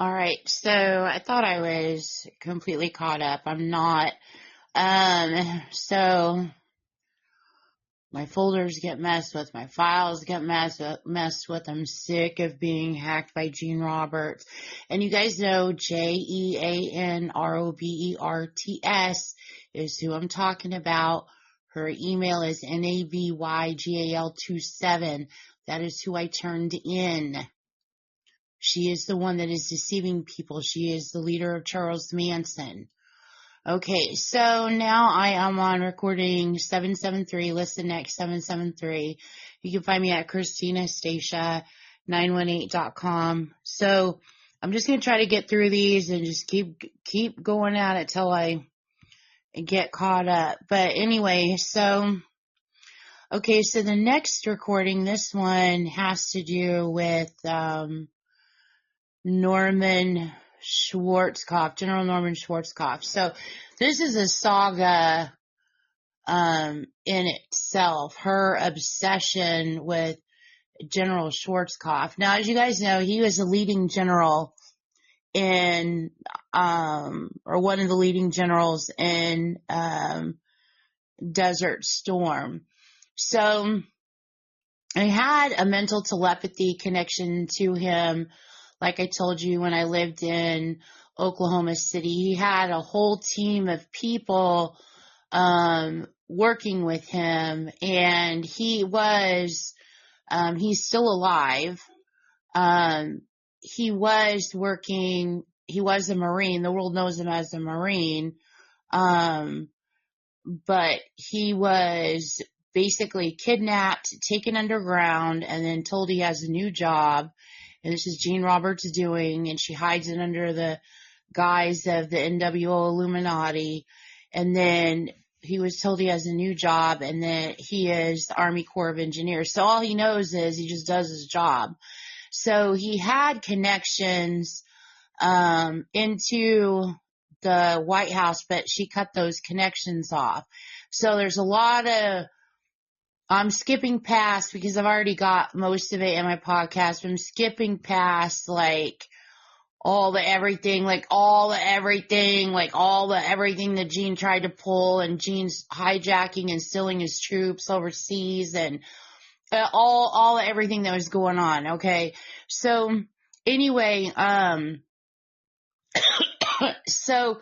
All right, so I thought I was completely caught up. I'm not. So my folders get messed with, my files get messed with. I'm sick of being hacked by Jean Roberts. And you guys know JeanRoberts is who I'm talking about. Her email is NAVYGAL27. That is who I turned in. She is the one that is deceiving people. She is the leader of Charles Manson. Okay, so now I am on recording 773, listen next 773. You can find me at ChristinaStacia918.com. So I'm just going to try to get through these and just keep going at it till I get caught up. But anyway, okay, so the next recording, this one has to do with, Norman Schwarzkopf, General Norman Schwarzkopf. So this is a saga in itself, her obsession with General Schwarzkopf. Now, as you guys know, he was a leading general in, or one of the leading generals in Desert Storm. So I had a mental telepathy connection to him. Like I told you, when I lived in Oklahoma City, he had a whole team of people working with him, and he's still alive. He was a Marine. The world knows him as a Marine. But he was basically kidnapped, taken underground, and then told he has a new job. And this is Jean Roberts doing, and she hides it under the guise of the NWO Illuminati. And then he was told he has a new job, and that he is the Army Corps of Engineers. So all he knows is he just does his job. So he had connections into the White House, but she cut those connections off. So there's a lot of, I'm skipping past because I've already got most of it in my podcast. I'm skipping past like all the everything that Gene tried to pull, and Gene's hijacking and stealing his troops overseas, and all everything that was going on. Okay. So anyway, so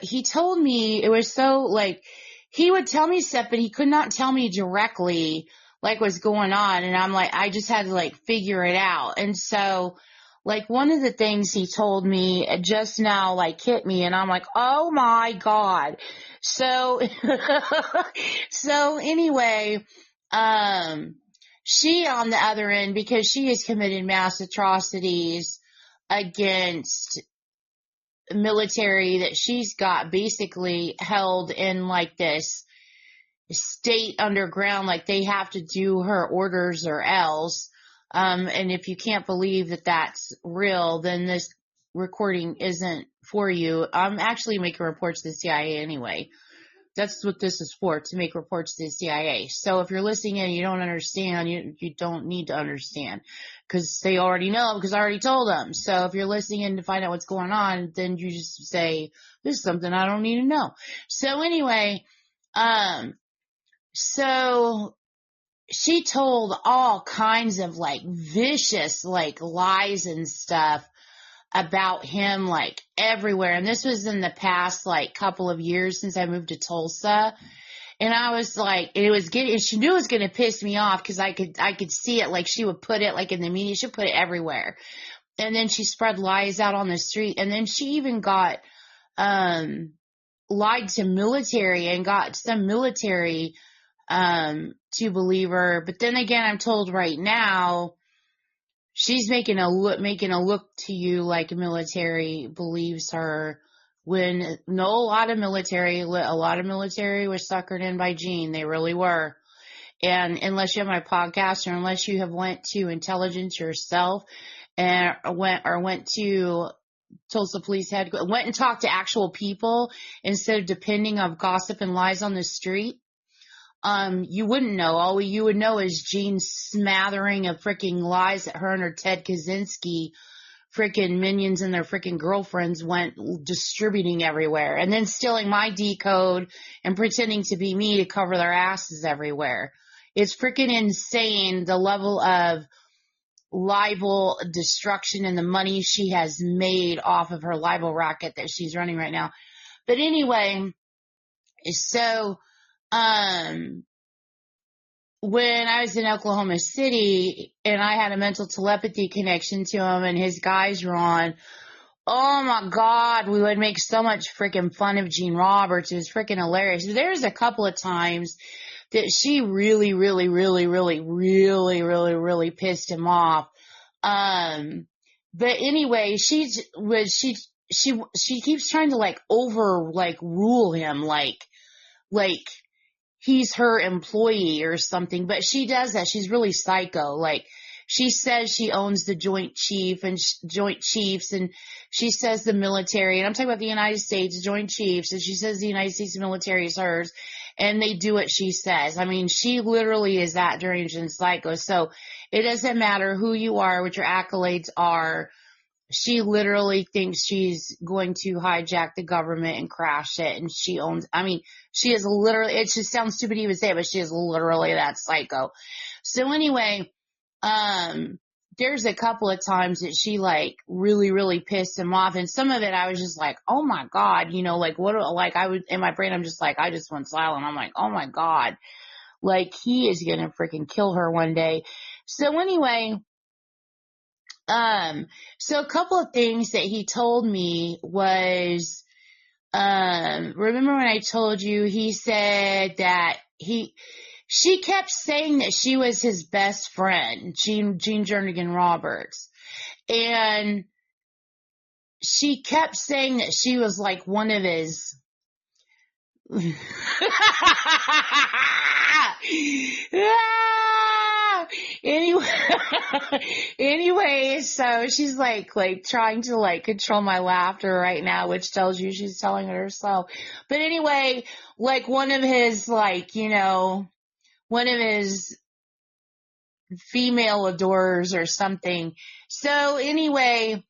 he told me, it was so like, he would tell me stuff, but he could not tell me directly like what's going on. And I'm like, I just had to like figure it out. And so like one of the things he told me just now like hit me, and I'm like, oh my God. So, so anyway, she on the other end, because she has committed mass atrocities against military that she's got basically held in like this state underground, like they have to do her orders or else. And if you can't believe that that's real, then this recording isn't for you. I'm actually making reports to the CIA anyway. That's what this is for, to make reports to the CIA. So if you're listening and you don't understand, you don't need to understand, because they already know, because I already told them. So if you're listening in to find out what's going on, then you just say, this is something I don't need to know. So anyway, so she told all kinds of like vicious like lies and stuff about him like everywhere. And this was in the past like couple of years since I moved to Tulsa. And I was like, she knew it was going to piss me off, because I could see it. Like she would put it like in the media, she'd put it everywhere. And then she spread lies out on the street. And then she even got, lied to military and got some military, to believe her. But then again, I'm told right now, she's making a look to you like military believes her, when a lot of military was suckered in by Gene. They really were. And unless you have my podcast, or unless you have went to intelligence yourself and went to Tulsa Police Headquarters, went and talked to actual people instead of depending on gossip and lies on the street, you wouldn't know. All you would know is Gene's smattering of freaking lies that her and her Ted Kaczynski freaking minions and their freaking girlfriends went distributing everywhere, and then stealing my decode and pretending to be me to cover their asses everywhere. It's freaking insane, the level of libel destruction and the money she has made off of her libel racket that she's running right now. But anyway, so when I was in Oklahoma City and I had a mental telepathy connection to him and his guys were on, oh my God, we would make so much freaking fun of Gene Roberts. It was freaking hilarious. There's a couple of times that she really, really, really, really, really, really, really pissed him off. But anyway, she keeps trying to rule him like he's her employee or something, but she does that. She's really psycho. Like, she says she owns the Joint Chiefs, and she says the military, and I'm talking about the United States Joint Chiefs, and she says the United States military is hers, and they do what she says. I mean, she literally is that deranged and psycho. So it doesn't matter who you are, what your accolades are. She literally thinks she's going to hijack the government and crash it, and she is literally, it just sounds stupid to even say it, but she is literally that psycho. So anyway, there's a couple of times that she really, really pissed him off, and some of it I was just like, oh my God, in my brain, I'm just like, I just went silent. I'm like, oh my God, he is gonna freaking kill her one day. So anyway, so a couple of things that he told me was, remember when I told you, he said that she kept saying that she was his best friend, Jean Jernigan Roberts. And she kept saying that she was like one of his, anyway, so she's like trying to control my laughter right now, which tells you she's telling it herself. But anyway, one of his one of his female adorers or something. So anyway,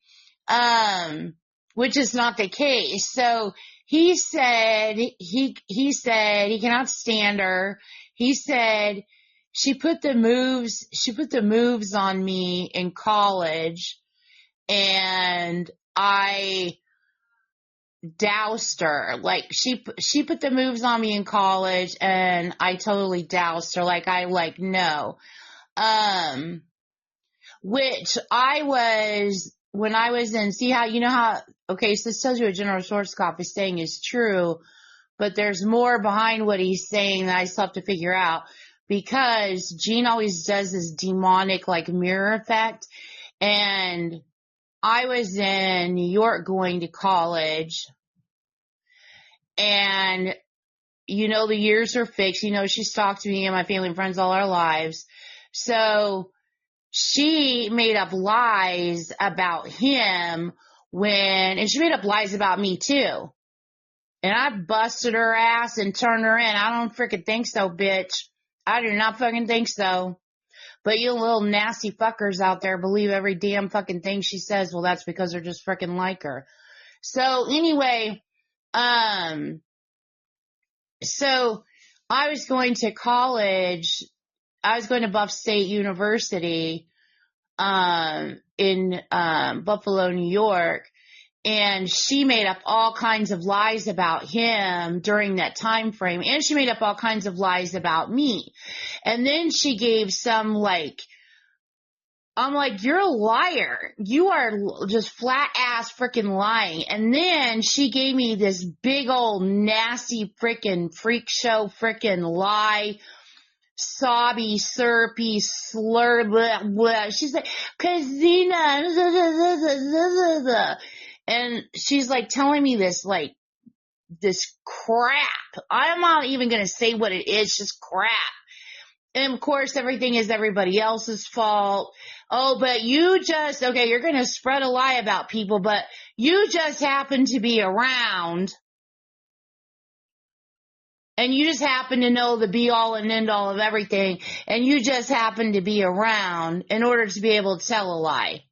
which is not the case. So he said he cannot stand her. He said she put the moves on me in college, and I doused her. She put the moves on me in college, and I totally doused her. No. Which I was, when I was in, see how, okay, so this tells you what General Schwarzkopf is saying is true, but there's more behind what he's saying that I still have to figure out, because Gene always does this demonic, mirror effect. And I was in New York going to college, and, the years are fixed. She's talked to me and my family and friends all our lives. So she made up lies about him and she made up lies about me too. And I busted her ass and turned her in. I don't freaking think so, bitch. I do not fucking think so. But you little nasty fuckers out there believe every damn fucking thing she says. Well, that's because they're just freaking like her. So anyway, so I was going to college. I was going to Buff State University, in, Buffalo, New York. And she made up all kinds of lies about him during that time frame. And she made up all kinds of lies about me. And then she gave some I'm like, you're a liar. You are just flat ass freaking lying. And then she gave me this big old nasty freaking freak show freaking lie. Sobby, syrupy, slur, blah, blah. She's like, Christina, and she's telling me this crap. I'm not even going to say what it is, just crap. And of course, everything is everybody else's fault. Oh, but you're going to spread a lie about people, but you just happen to be around. And you just happen to know the be all and end all of everything. And you just happen to be around in order to be able to tell a lie.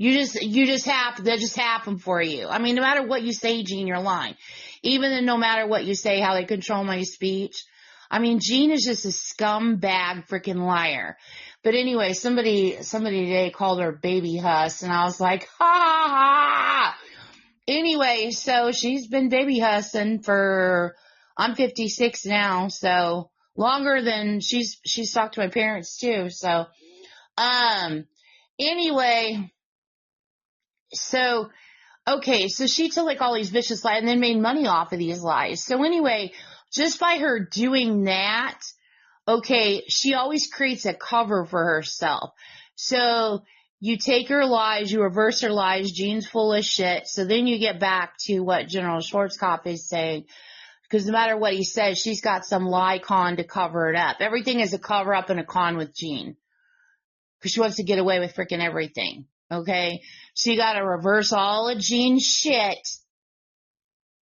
That just happened for you. I mean, no matter what you say, Gene, you're lying. Even then, no matter what you say, how they control my speech. I mean, Gene is just a scumbag freaking liar. But anyway, somebody today called her baby huss, and I was like, ha ha ha. Anyway, so she's been baby hussing I'm 56 now, so longer than she's talked to my parents too. So, anyway, so, okay, so she told like all these vicious lies and then made money off of these lies. So anyway, just by her doing that, okay, she always creates a cover for herself. So you take her lies, you reverse her lies, Jean's full of shit. So then you get back to what General Schwarzkopf is saying, because no matter what he says, she's got some lie con to cover it up. Everything is a cover up and a con with Jean, because she wants to get away with freaking everything. Okay, so you got to reverse all of Gene's shit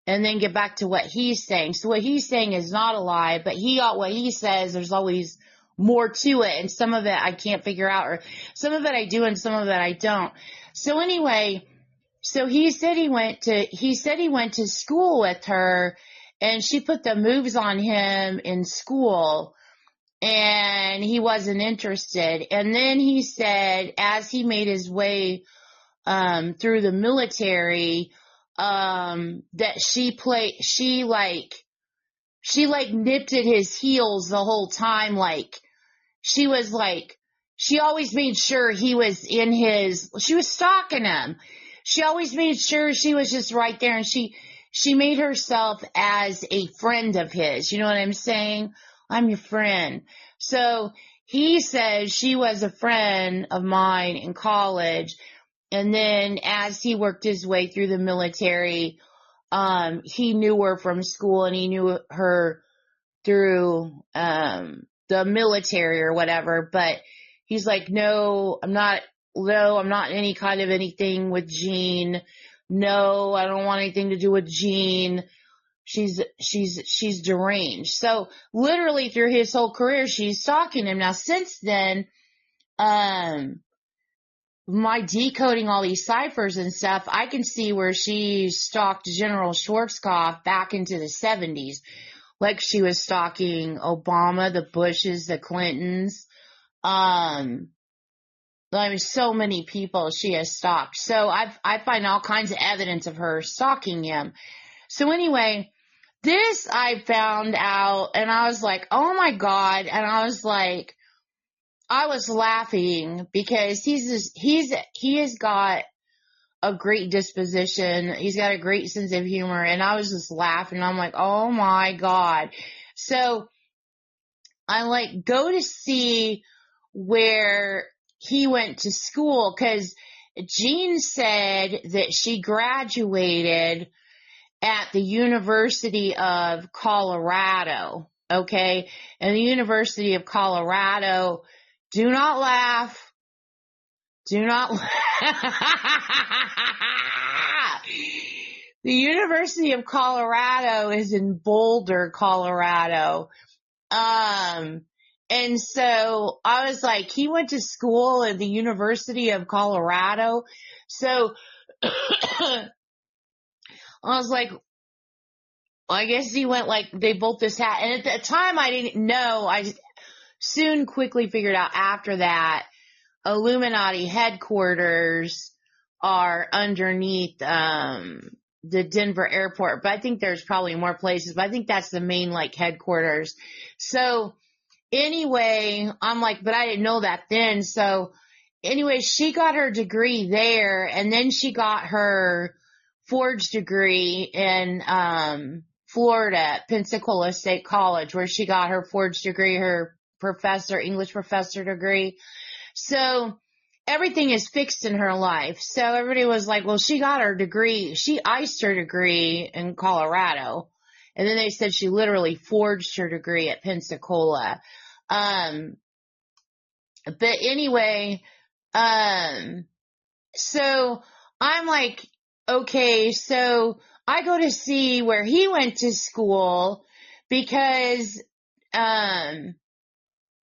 and then get back to what he's saying. So what he's saying is not a lie, but what he says, there's always more to it. And some of it I can't figure out, or some of it I do and some of it I don't. So anyway, so he said he went to school with her, and she put the moves on him in school, and he wasn't interested. And then he said, as he made his way through the military, that she nipped at his heels the whole time. Like, she always made sure she was stalking him. She always made sure she was just right there, and she made herself as a friend of his. You know what I'm saying? I'm your friend. So he says she was a friend of mine in college. And then as he worked his way through the military, he knew her from school, and he knew her through, the military or whatever. But he's like, no, I'm not any kind of anything with Jean. No, I don't want anything to do with Jean. She's deranged. So literally through his whole career, she's stalking him. Now, since then, my decoding all these ciphers and stuff, I can see where she stalked General Schwarzkopf back into the 70s. Like, she was stalking Obama, the Bushes, the Clintons. I mean, so many people she has stalked. So I find all kinds of evidence of her stalking him. So anyway, this I found out, and I was like, oh my God. And I was like, I was laughing because he has got a great disposition. He's got a great sense of humor. And I was just laughing. I'm like, oh my God. So I like go to see where he went to school, because Jean said that she graduated at the University of Colorado. Okay. And the University of Colorado, do not laugh. Do not laugh. The University of Colorado is in Boulder, Colorado. And so I was like, he went to school at the University of Colorado. So I was like, well, I guess he went, like, they both just had, and at the time I didn't know. I soon quickly figured out after that Illuminati headquarters are underneath the Denver airport, but I think there's probably more places, but I think that's the main, like, headquarters. So anyway, I'm like, but I didn't know that then. So anyway, she got her degree there, and then she got her forged degree in Florida at Pensacola State College, where she got her forged degree, her English professor degree. So everything is fixed in her life. So everybody was like, well, she got her degree. She iced her degree in Colorado. And then they said she literally forged her degree at Pensacola. But anyway, so I'm like, okay, so I go to see where he went to school, because,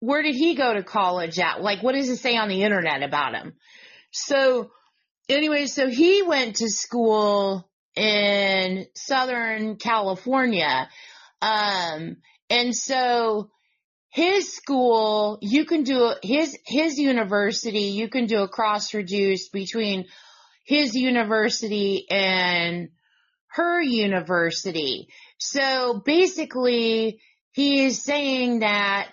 where did he go to college at? Like, what does it say on the internet about him? So anyway, so he went to school in Southern California. And so his school, you can do his university, you can do a cross reduce between his university and her university. So basically, he is saying that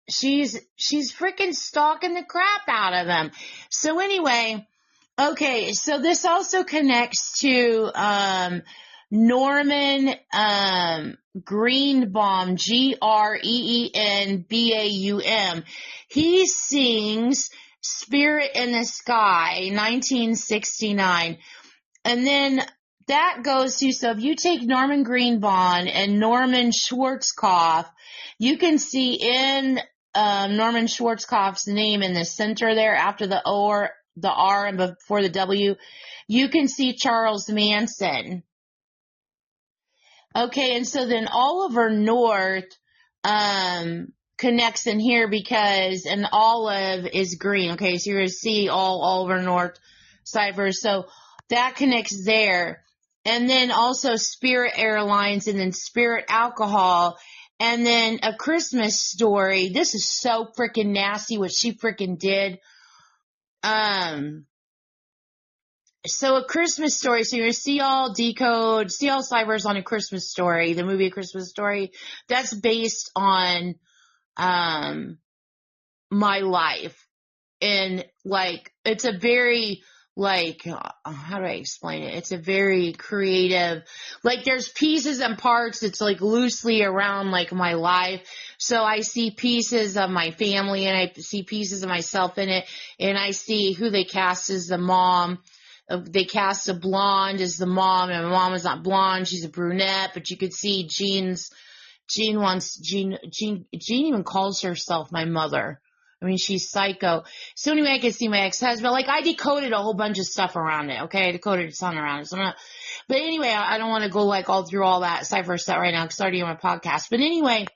she's freaking stalking the crap out of him. So anyway, okay, so this also connects to Norman Greenbaum, Greenbaum. He sings Spirit in the Sky, 1969. And then that goes to, so if you take Norman Greenbaum and Norman Schwarzkopf, you can see in Norman Schwarzkopf's name in the center there after the O or the R and before the W, you can see Charles Manson. Okay, and so then Oliver North connects in here because an olive is green. Okay, so you're going to see all Oliver North ciphers. So that connects there. And then also Spirit Airlines and then Spirit Alcohol. And then A Christmas Story. This is so freaking nasty what she freaking did. So A Christmas Story, so you're gonna see all ciphers on A Christmas Story, the movie A Christmas Story. That's based on, my life. And like, it's a very, like, how do I explain it? It's a very creative, like there's pieces and parts that's like loosely around like my life. So I see pieces of my family and I see pieces of myself in it. And I see who they cast as the mom. They cast a blonde as the mom, and my mom is not blonde, she's a brunette, but you could see Jean even calls herself my mother. I mean, she's psycho. So anyway, I could see my ex-husband. Like, I decoded a whole bunch of stuff around it, okay? I decoded a ton around it. So but anyway, I don't want to go like all through all that cipher stuff right now because it's already on my podcast. But anyway,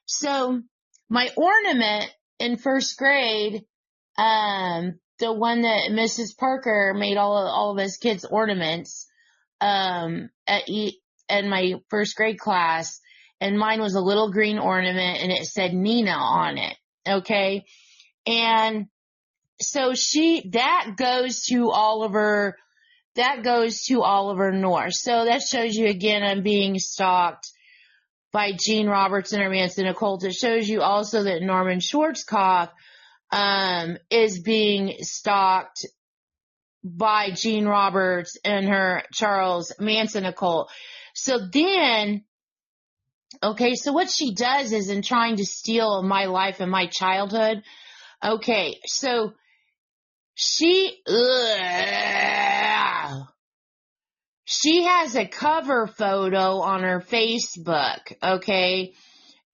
so my ornament in first grade, the one that Mrs. Parker made all of us kids ornaments, in my first grade class, and mine was a little green ornament and it said Nina on it. Okay. And so that goes to Oliver North. So that shows you again, I'm being stalked by Gene Robertson or Manson Occult. It shows you also that Norman Schwarzkopf is being stalked by Gene Roberts and her Charles Manson Occult. So then, okay, so what she does is in trying to steal my life and my childhood, okay, so she has a cover photo on her Facebook, okay?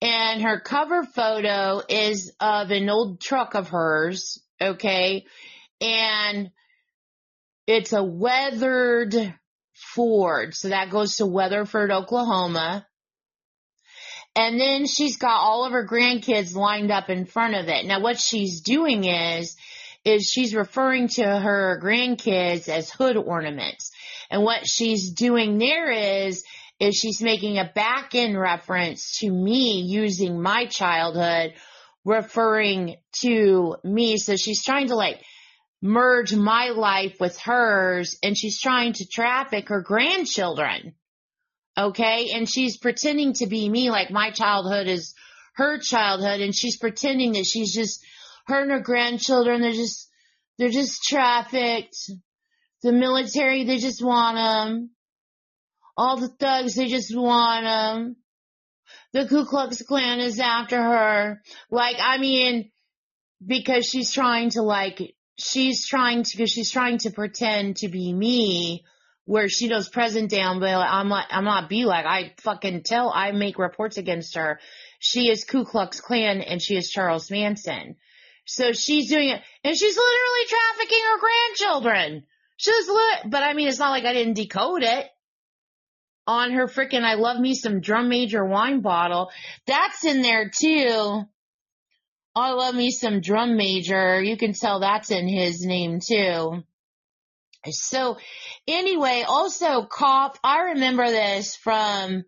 And her cover photo is of an old truck of hers, okay? And it's a weathered Ford. So that goes to Weatherford, Oklahoma. And then she's got all of her grandkids lined up in front of it. Now what she's doing is she's referring to her grandkids as hood ornaments. And what she's doing there is she's making a back-end reference to me using my childhood, referring to me. So she's trying to like merge my life with hers, and she's trying to traffic her grandchildren. Okay? And she's pretending to be me, like my childhood is her childhood, and she's pretending that she's just, her and her grandchildren, they're just trafficked. The military, they just want them. All the thugs, they just want them. The Ku Klux Klan is after her. Like, I mean, because she's trying to pretend to be me, where she knows present day, but I'm not be like, I make reports against her. She is Ku Klux Klan and she is Charles Manson. So she's doing it, and she's literally trafficking her grandchildren. But I mean, it's not like I didn't decode it. On her frickin' I love me some Drum Major wine bottle. That's in there too. I love me some Drum Major. You can tell that's in his name too. So anyway, also cough. I remember this from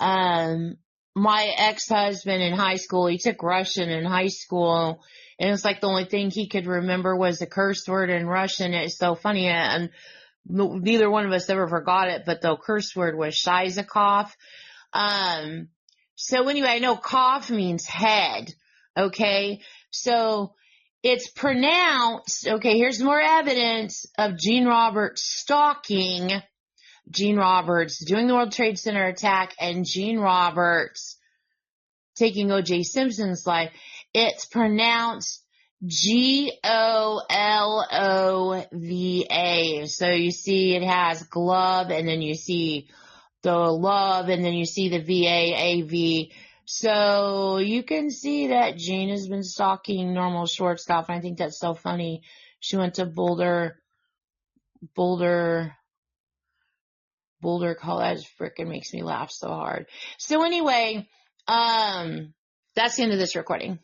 my ex-husband in high school. He took Russian in high school, and it's like the only thing he could remember was the curse word in Russian. It's so funny, and neither one of us ever forgot it, but the curse word was Shizakov. So anyway, I know cough means head. Okay. So it's pronounced, okay, here's more evidence of Gene Roberts stalking Gene Roberts doing the World Trade Center attack and Gene Roberts taking O.J. Simpson's life. It's pronounced Golova. So you see it has glove, and then you see the love, and then you see the VAAV. So you can see that Gene has been stalking Normal Schwarzkopf, and I think that's so funny. She went to Boulder College. Frickin' makes me laugh so hard. So anyway, that's the end of this recording.